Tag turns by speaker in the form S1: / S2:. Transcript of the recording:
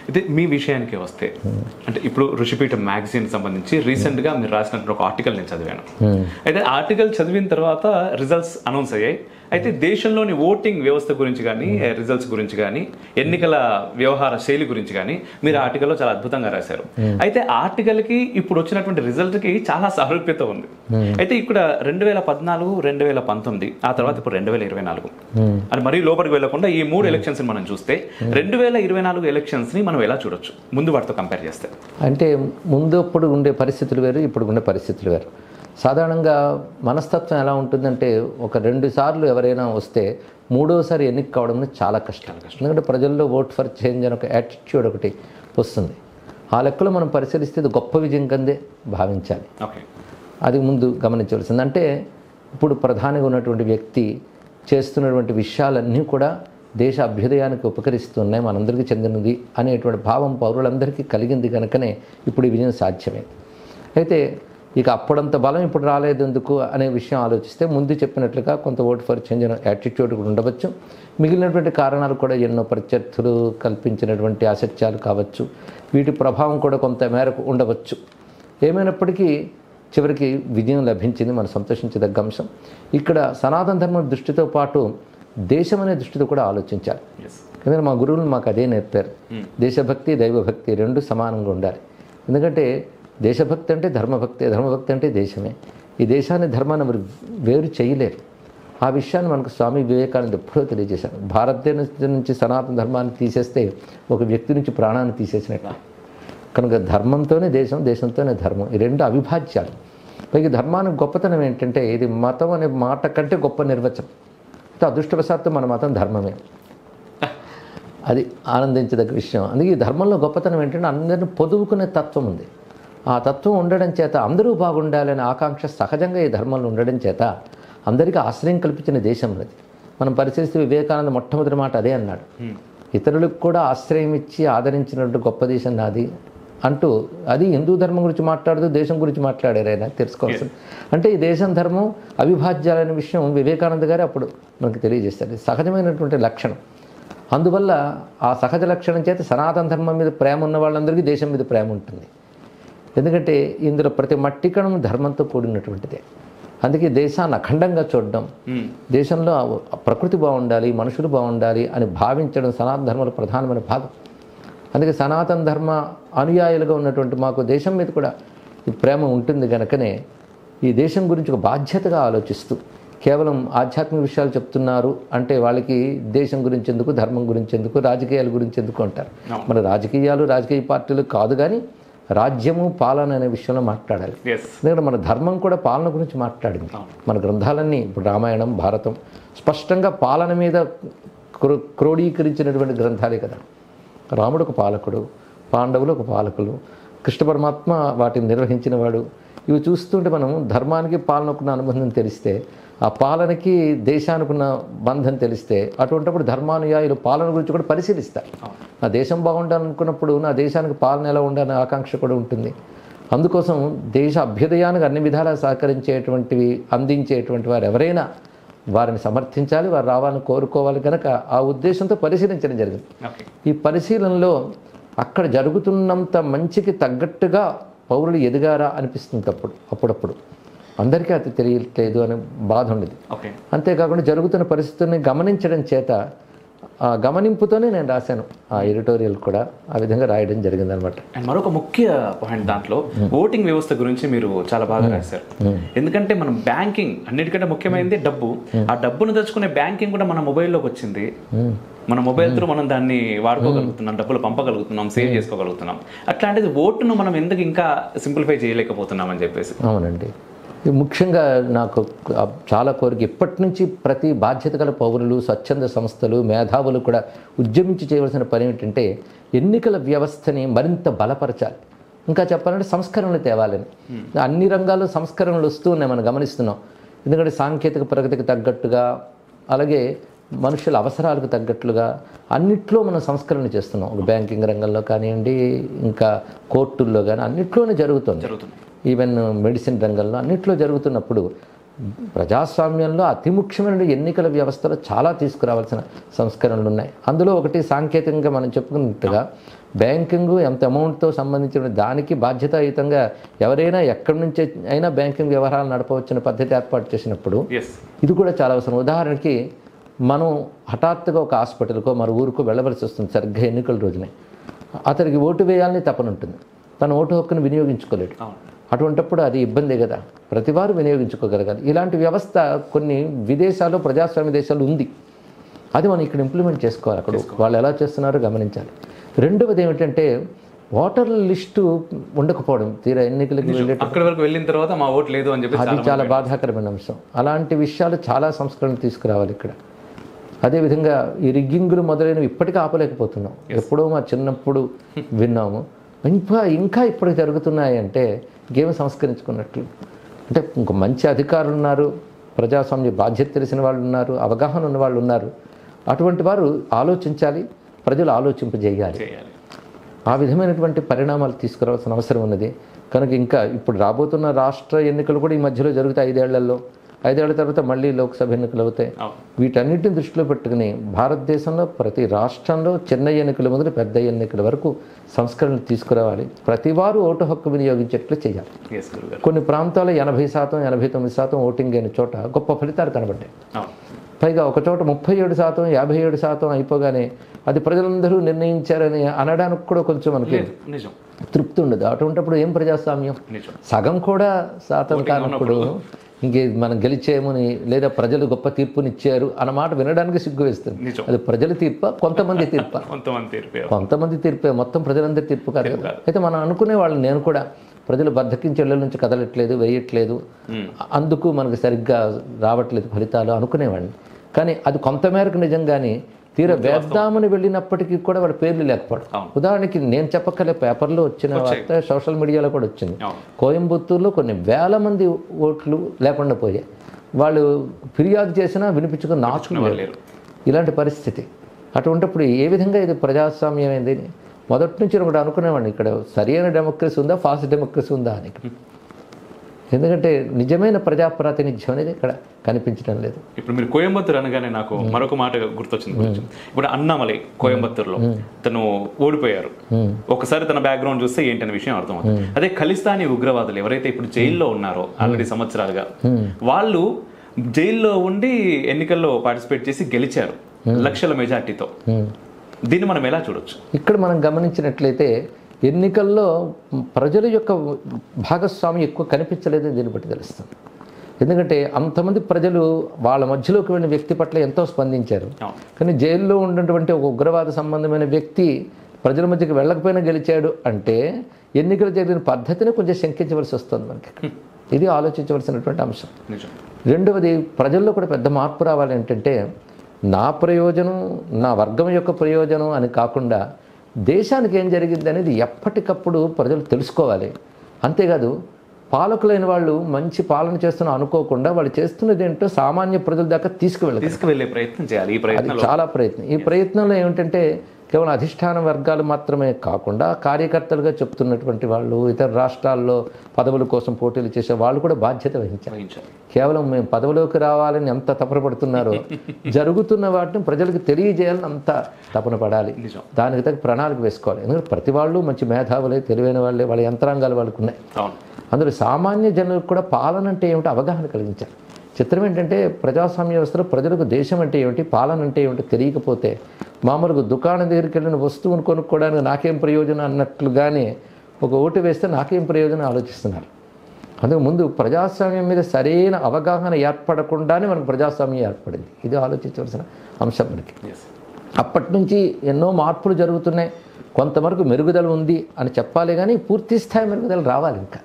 S1: అయితే మీ విషయానికి వస్తే అంటే ఇప్పుడు ఋషిపీఠం మ్యాగజైన్ సంబంధించి రీసెంట్గా మీరు రాసినటువంటి ఒక ఆర్టికల్ నేను చదివాను. అయితే ఆర్టికల్ చదివిన తర్వాత రిజల్ట్స్ అనౌన్స్ అయ్యాయి. అయితే దేశంలోని ఓటింగ్ వ్యవస్థ గురించి కానీ రిజల్ట్స్ గురించి కానీ ఎన్నికల వ్యవహార శైలి గురించి కానీ మీరు ఆర్టికల్లో చాలా అద్భుతంగా రాశారు. అయితే ఆర్టికల్కి ఇప్పుడు వచ్చినటువంటి రిజల్ట్కి చాలా సారూప్యత ఉంది. అయితే ఇక్కడ 2014, 2019 ఆ తర్వాత ఇప్పుడు 2024 అని మరీ లోపలికి వెళ్లకుండా ఈ 3 ఎలక్షన్స్ మనం చూస్తే 2024 ఎలక్షన్స్ ని మనం ఎలా చూడొచ్చు ముందు వాటితో కంపేర్ చేస్తే?
S2: అంటే ముందు అప్పుడు ఉండే పరిస్థితులు వేరు, ఇప్పుడు ఉండే పరిస్థితులు వేరు. సాధారణంగా మనస్తత్వం ఎలా ఉంటుందంటే ఒక 2 సార్లు ఎవరైనా వస్తే మూడోసారి ఎన్నిక కావడం చాలా కష్టం. ఎందుకంటే ప్రజల్లో ఓట్ ఫర్ చేంజ్ అని ఒక యాటిట్యూడ్ ఒకటి వస్తుంది. ఆ లెక్కలో మనం పరిశీలిస్తే ఇది గొప్ప విజయం కిందే భావించాలి. అది ముందు గమనించవలసింది. అంటే ఇప్పుడు ప్రధానిగా ఉన్నటువంటి వ్యక్తి చేస్తున్నటువంటి విషయాలన్నీ కూడా దేశ అభ్యుదయానికి ఉపకరిస్తున్నాయి, మనందరికీ చెందినది అనేటువంటి భావం పౌరులందరికీ కలిగింది కనుకనే ఇప్పుడు ఈ విజయం సాధ్యమైంది. అయితే ఇక అప్పుడంత బలం ఇప్పుడు రాలేదు ఎందుకు అనే విషయం ఆలోచిస్తే ముందు చెప్పినట్లుగా కొంత ఓట్ ఫర్ చేంజ్ యాటిట్యూడ్ కూడా ఉండవచ్చు. మిగిలినటువంటి కారణాలు కూడా ఎన్నో ప్రత్యర్థులు కల్పించినటువంటి అసత్యాలు కావచ్చు, వీటి ప్రభావం కూడా కొంత మేరకు ఉండవచ్చు. ఏమైనప్పటికీ చివరికి విజయం లభించింది, మనం సంతోషించదగ్గ అంశం. ఇక్కడ సనాతన ధర్మం దృష్టితో పాటు దేశం అనే దృష్టితో కూడా ఆలోచించాలి. ఎందుకంటే మా గురువులు మాకు అదే నేర్పారు, దేశభక్తి దైవభక్తి రెండు సమానంగా ఉండాలి. ఎందుకంటే దేశభక్తి అంటే ధర్మభక్తి, ధర్మభక్తి అంటే దేశమే. ఈ దేశాన్ని ధర్మాన్ని మరి వేరు చేయలేరు. ఆ విషయాన్ని మనకు స్వామి వివేకానంద ఎప్పుడో తెలియజేశారు. భారతదేశం నుంచి సనాతన ధర్మాన్ని తీసేస్తే ఒక వ్యక్తి నుంచి ప్రాణాన్ని తీసేసినట్టు. కనుక ధర్మంతోనే దేశం, దేశంతోనే ధర్మం, ఈ రెండు అవిభాజ్యాలు. పైగా ధర్మానికి గొప్పతనం ఏంటంటే ఇది మతం అనే మాట కంటే గొప్ప నిర్వచనం. అదృష్టవశాత్తు మన మతం ధర్మమే, అది ఆనందించదగ్గ విషయం. అందుకే ఈ ధర్మంలో గొప్పతనం ఏంటంటే అందరిని పొదువుకునే తత్వం ఉంది. ఆ తత్వం ఉండడం చేత అందరూ బాగుండాలనే ఆకాంక్ష సహజంగా ఈ ధర్మంలో ఉండడం చేత అందరికీ ఆశ్రయం కల్పించిన దేశం అది. మనం పరిశీలిస్తే వివేకానంద మొట్టమొదటి మాట అదే అన్నాడు, ఇతరులకు కూడా ఆశ్రయం ఇచ్చి ఆదరించినట్టు గొప్ప దేశం నాది అంటూ. అది హిందూ ధర్మం గురించి మాట్లాడుతూ దేశం గురించి మాట్లాడారు ఆయన, తెలుసుకోవాల్సింది. అంటే ఈ దేశం ధర్మం అవిభాజ్యాలనే విషయం వివేకానంద గారు అప్పుడు మనకు తెలియజేస్తారు. సహజమైనటువంటి లక్షణం. అందువల్ల ఆ సహజ లక్షణం చేత సనాతన ధర్మం మీద ప్రేమ ఉన్న వాళ్ళందరికీ దేశం మీద ప్రేమ ఉంటుంది. ఎందుకంటే ఇందులో ప్రతి మట్టికణం ధర్మంతో కూడినటువంటిదే. అందుకే దేశాన్ని అఖండంగా చూడడం, దేశంలో ప్రకృతి బాగుండాలి, మనుషులు బాగుండాలి అని భావించడం సనాతన ధర్మంలో ప్రధానమైన భాగం. అందుకే సనాతన ధర్మ అనుయాయులుగా ఉన్నటువంటి మాకు దేశం మీద కూడా ఈ ప్రేమ ఉంటుంది కనుకనే ఈ దేశం గురించి ఒక బాధ్యతగా ఆలోచిస్తూ కేవలం ఆధ్యాత్మిక విషయాలు చెప్తున్నారు అంటే వాళ్ళకి దేశం గురించి ఎందుకు, ధర్మం గురించి ఎందుకు, రాజకీయాల గురించి ఎందుకు అంటారు. మన రాజకీయాలు రాజకీయ పార్టీలు కాదు, కానీ రాజ్యము పాలన అనే విషయంలో మాట్లాడాలి. ఎందుకంటే మన ధర్మం కూడా పాలన గురించి మాట్లాడింది. మన గ్రంథాలన్నీ ఇప్పుడు రామాయణం, భారతం స్పష్టంగా పాలన మీద క్రోడీకరించినటువంటి గ్రంథాలే కదా. రాముడు ఒక పాలకుడు, పాండవులు ఒక పాలకులు, కృష్ణ పరమాత్మ వాటిని నిర్వహించిన వాడు. ఇవి చూస్తుంటే మనం ధర్మానికి పాలనకున్న అనుబంధం తెలిస్తే, ఆ పాలనకి దేశానికి ఉన్న బంధం తెలిస్తే, అటువంటిప్పుడు ధర్మానుయాయులు పాలన గురించి కూడా పరిశీలిస్తారు. నా దేశం బాగుండాలనుకున్నప్పుడు నా దేశానికి పాలన ఎలా ఉండాలనే ఆకాంక్ష కూడా ఉంటుంది. అందుకోసం దేశ అభ్యుదయానికి అన్ని విధాలా సహకరించేటువంటివి అందించేటువంటి వారు ఎవరైనా వారిని సమర్థించాలి, వారు రావాలని కోరుకోవాలి. కనుక ఆ ఉద్దేశంతో పరిశీలించడం జరిగింది. ఈ పరిశీలనలో అక్కడ జరుగుతున్నంత మంచికి తగ్గట్టుగా పౌరులు ఎదిగారా అనిపిస్తుంది అప్పుడప్పుడు. అందరికీ అది తెలియట్లేదు అనే బాధ ఉండేది. అంతేకాకుండా జరుగుతున్న పరిస్థితుల్ని గమనించడం చేత ఆ గమనింపుతోనే నేను రాశాను ఆ ఎడిటోరియల్ కూడా. ఆ విధంగా రాయడం జరిగింది అనమాట.
S1: అండ్ మరొక ముఖ్య పాయింట్ దాంట్లో ఓటింగ్ వ్యవస్థ గురించి మీరు చాలా బాగా రాశారు. ఎందుకంటే మనం బ్యాంకింగ్ అన్నిటికంటే ముఖ్యమైనది డబ్బు. ఆ డబ్బును తెచ్చుకునే బ్యాంకింగ్ కూడా మన మొబైల్లోకి వచ్చింది. మన మొబైల్ త్రూ మనం దాన్ని వాడుకోగలుగుతున్నాం, డబ్బులు పంపగలుగుతున్నాం, సేవ్ చేసుకోగలుగుతున్నాం. అట్లాంటిది ఓటును మనం ఎందుకు ఇంకా సింప్లిఫై చేయలేకపోతున్నాం అని చెప్పేసి.
S2: అవునండి, ముఖ్యంగా నాకు చాలా కోరిక ఇప్పటి నుంచి ప్రతి బాధ్యత గల పౌరులు, స్వచ్ఛంద సంస్థలు, మేధావులు కూడా ఉద్యమించి చేయవలసిన పని ఏమిటంటే ఎన్నికల వ్యవస్థని మరింత బలపరచాలి. ఇంకా చెప్పాలంటే సంస్కరణలు తేవాలని. అన్ని రంగాల్లో సంస్కరణలు వస్తూ ఉన్నాయి, మనం గమనిస్తున్నాం. ఎందుకంటే సాంకేతిక ప్రగతికి తగ్గట్టుగా, అలాగే మనుషుల అవసరాలకు తగ్గట్లుగా అన్నిట్లో మనం సంస్కరణ చేస్తున్నాం. ఒక బ్యాంకింగ్ రంగంలో కానివ్వండి, ఇంకా కోర్టుల్లో కానీ అన్నిట్లోనే జరుగుతుంది. ఈవెన్ మెడిసిన్ రంగంలో అన్నిట్లో జరుగుతున్నప్పుడు ప్రజాస్వామ్యంలో అతి ముఖ్యమైన ఎన్నికల వ్యవస్థలో చాలా తీసుకురావాల్సిన సంస్కరణలు ఉన్నాయి. అందులో ఒకటి సాంకేతికంగా మనం చెప్పుకున్నట్టుగా బ్యాంకింగ్ ఎంత అమౌంట్తో సంబంధించిన దానికి బాధ్యతాయుతంగా ఎవరైనా ఎక్కడి నుంచి అయినా బ్యాంకింగ్ వ్యవహారాలు నడపవచ్చిన పద్ధతి ఏర్పాటు చేసినప్పుడు ఇది కూడా చాలా అవసరం. ఉదాహరణకి మనం హఠాత్తుగా ఒక హాస్పిటల్కో మరో ఊరికో వెళ్ళవలసి వస్తుంది సరిగ్గా ఎన్నికల రోజునే. అతనికి ఓటు వేయాలని తపన ఉంటుంది, తన ఓటు హక్కును వినియోగించుకోలేడు. అటువంటప్పుడు అది ఇబ్బందే కదా, ప్రతివారు వినియోగించుకోగలగాలి. ఇలాంటి వ్యవస్థ కొన్ని విదేశాల్లో ప్రజాస్వామ్య దేశాలు ఉంది, అది మనం ఇక్కడ ఇంప్లిమెంట్ చేసుకోవాలి. అక్కడ వాళ్ళు ఎలా చేస్తున్నారో గమనించాలి. రెండవది ఏమిటంటే ఓటర్ల లిస్టు ఉండకపోవడం, తీరా ఎన్నికలకు
S1: అక్కడి వరకు వెళ్ళిన తర్వాత మా ఓటు లేదు అని చెప్పి
S2: అది చాలా బాధాకరమైన అంశం. అలాంటి విషయాలు చాలా సంస్కరణలు తీసుకురావాలి ఇక్కడ. అదేవిధంగా ఈ రిగ్గింగులు మొదలైనవి ఇప్పటికీ ఆపలేకపోతున్నాం. ఎప్పుడో మా చిన్నప్పుడు విన్నాము, ఇంకా ఇప్పటికి జరుగుతున్నాయి అంటే గేమ్ సంస్కరించుకున్నట్లు. అంటే ఇంక మంచి అధికారులు ఉన్నారు, ప్రజాస్వామ్య బాధ్యత తెలిసిన వాళ్ళు ఉన్నారు, అవగాహన ఉన్న వాళ్ళు ఉన్నారు. అటువంటి వారు ఆలోచించాలి, ప్రజలు ఆలోచింపజేయాలి. ఆ విధమైనటువంటి పరిణామాలు తీసుకురావాల్సిన అవసరం ఉన్నది. కనుక ఇంకా ఇప్పుడు రాబోతున్న రాష్ట్ర ఎన్నికలు కూడా ఈ మధ్యలో జరుగుతాయి. 5 ఏళ్లలో, 5 ఏళ్ల తర్వాత మళ్ళీ లోక్సభ ఎన్నికలు అవుతాయి. వీటన్నిటిని దృష్టిలో పెట్టుకుని భారతదేశంలో ప్రతి రాష్ట్రంలో చిన్న ఎన్నికల మొదలు పెద్ద ఎన్నికల వరకు సంస్కరణలు తీసుకురావాలి. ప్రతి వారు ఓటు హక్కు వినియోగించేట్లు చేయాలి. కొన్ని ప్రాంతాల్లో 80%, 89% ఓటింగ్ అయిన చోట గొప్ప ఫలితాలు కనబడ్డాయి. పైగా ఒక చోట 37%, 57% అయిపోగానే అది ప్రజలందరూ నిర్ణయించారని అనడానికి కూడా కొంచెం మనకి తృప్తి ఉండదు. అటువంటిప్పుడు ఏం ప్రజాస్వామ్యం? సగం కూడా శాతం కానప్పుడు ఇంకే మనం గెలిచేమని లేదా ప్రజలు గొప్ప తీర్పునిచ్చారు అన్నమాట వినడానికి సిగ్గు వేస్తుంది. అది ప్రజల తీర్ప, కొంతమంది తీర్ప, కొంతమంది తీర్పే, మొత్తం ప్రజలందరి తీర్పు కాదు కదా. అయితే మనం అనుకునే వాళ్ళు, నేను కూడా ప్రజలు బద్దకించి ఇళ్ళ నుంచి కదలట్లేదు, వేయట్లేదు, అందుకు మనకు సరిగ్గా రావట్లేదు ఫలితాలు అనుకునేవాడిని. కానీ అది కొంతమేరకు నిజంగానే తీరా వేద్దామని వెళ్ళినప్పటికీ కూడా వాళ్ళ పేర్లు లేకపోవడం. ఉదాహరణకి నేను చెప్పక్కలే, పేపర్లో వచ్చిన వార్త, సోషల్ మీడియాలో కూడా వచ్చింది. కోయంబత్తూరులో కొన్ని వేల మంది ఓట్లు లేకుండా పోయాయి. వాళ్ళు ఫిర్యాదు చేసినా వినిపించుకుని నాచుకునేవారు. ఇలాంటి పరిస్థితి. అటువంటిప్పుడు ఏ విధంగా ఇది ప్రజాస్వామ్యం అయింది? మొదటి నుంచి కూడా అనుకునేవాడిని, ఇక్కడ సరైన డెమోక్రసీ ఉందా, ఫాస్ట్ డెమోక్రసీ ఉందా అని. ఎందుకంటే నిజమైన ప్రజాప్రాతినిధ్యం అనేది ఇక్కడ కనిపించడం లేదు.
S1: ఇప్పుడు మీరు కోయంబత్తూరు అనగానే నాకు మరొక మాట గుర్తొచ్చింది. ఇప్పుడు అన్నామలై కోయంబత్తూరులో తను ఓడిపోయారు. ఒకసారి తన బ్యాక్గ్రౌండ్ చూస్తే ఏంటనే విషయం అర్థం అవుతుంది. అదే ఖలిస్తానీ ఉగ్రవాదులు ఎవరైతే ఇప్పుడు జైల్లో ఉన్నారో ఆల్రెడీ సంవత్సరాలుగా, వాళ్ళు జైల్లో ఉండి ఎన్నికల్లో పార్టిసిపేట్ చేసి గెలిచారు లక్షల మెజార్టీతో. దీన్ని మనం ఎలా చూడొచ్చు?
S2: ఇక్కడ మనం గమనించినట్లయితే ఎన్నికల్లో ప్రజల యొక్క భాగస్వామ్యం ఎక్కువ కనిపించలేదని దీన్ని బట్టి తెలుస్తుంది. ఎందుకంటే అంతమంది ప్రజలు వాళ్ళ మధ్యలోకి వెళ్ళిన వ్యక్తి పట్ల ఎంతో స్పందించారు. కానీ జైల్లో ఉన్నటువంటి ఒక ఉగ్రవాద సంబంధమైన వ్యక్తి ప్రజల మధ్యకి వెళ్ళకపోయినా గెలిచాడు అంటే ఎన్నికలు జరిగిన పద్ధతిని కొంచెం శంకించవలసి వస్తుంది మనకి. ఇది ఆలోచించవలసినటువంటి అంశం. రెండవది, ప్రజల్లో కూడా పెద్ద మార్పు రావాలి ఏంటంటే, నా ప్రయోజనం, నా వర్గం యొక్క ప్రయోజనం అని కాకుండా దేశానికి ఏం జరిగింది అనేది ఎప్పటికప్పుడు ప్రజలు తెలుసుకోవాలి. అంతేకాదు పాలకులైన వాళ్ళు మంచి పాలన చేస్తున్నా అనుకోకుండా వాళ్ళు చేస్తున్నది ఏంటో సామాన్య ప్రజల దాకా తీసుకువెళ్ళే
S1: ప్రయత్నం చేయాలి. ఈ
S2: చాలా ప్రయత్నం. ఈ ప్రయత్నంలో ఏమిటంటే కేవలం అధిష్టాన వర్గాలు మాత్రమే కాకుండా కార్యకర్తలుగా చెప్తున్నటువంటి వాళ్ళు, ఇతర రాష్ట్రాల్లో పదవుల కోసం పోటీలు చేసే వాళ్ళు కూడా బాధ్యత వహించారు. కేవలం మేము పదవిలోకి రావాలని ఎంత తపన పడుతున్నారో జరుగుతున్న వాటిని ప్రజలకు తెలియజేయాలని అంత తపన పడాలి. దానికి తగ్గ ప్రణాళిక వేసుకోవాలి. ఎందుకంటే ప్రతి వాళ్ళు మంచి మేధావులే, తెలివైన వాళ్ళే, వాళ్ళ యంత్రాంగాలు వాళ్ళకు ఉన్నాయి. అందులో సామాన్య జనులకు కూడా పాలన అంటే ఏమిటో అవగాహన కలిగించాలి. చిత్రం ఏంటంటే ప్రజాస్వామ్య వ్యవస్థలో ప్రజలకు దేశం అంటే ఏమిటి, పాలన అంటే ఏమిటో తెలియకపోతే మామూలుగా దుకాణం దగ్గరికి వెళ్ళిన వస్తువును కొనుక్కోవడానికి నాకేం ప్రయోజనం అన్నట్లుగానే ఒక ఓటు వేస్తే నాకేం ప్రయోజనం ఆలోచిస్తున్నారు. అందుకు ముందు ప్రజాస్వామ్యం మీద సరైన అవగాహన ఏర్పడకుండానే మనకు ప్రజాస్వామ్యం ఏర్పడింది. ఇది ఆలోచించవలసిన అంశం మనకి. అప్పటి నుంచి ఎన్నో మార్పులు జరుగుతున్నాయి. కొంతవరకు మెరుగుదల ఉంది అని చెప్పాలి, కానీ పూర్తి స్థాయి మెరుగుదల రావాలి ఇంకా.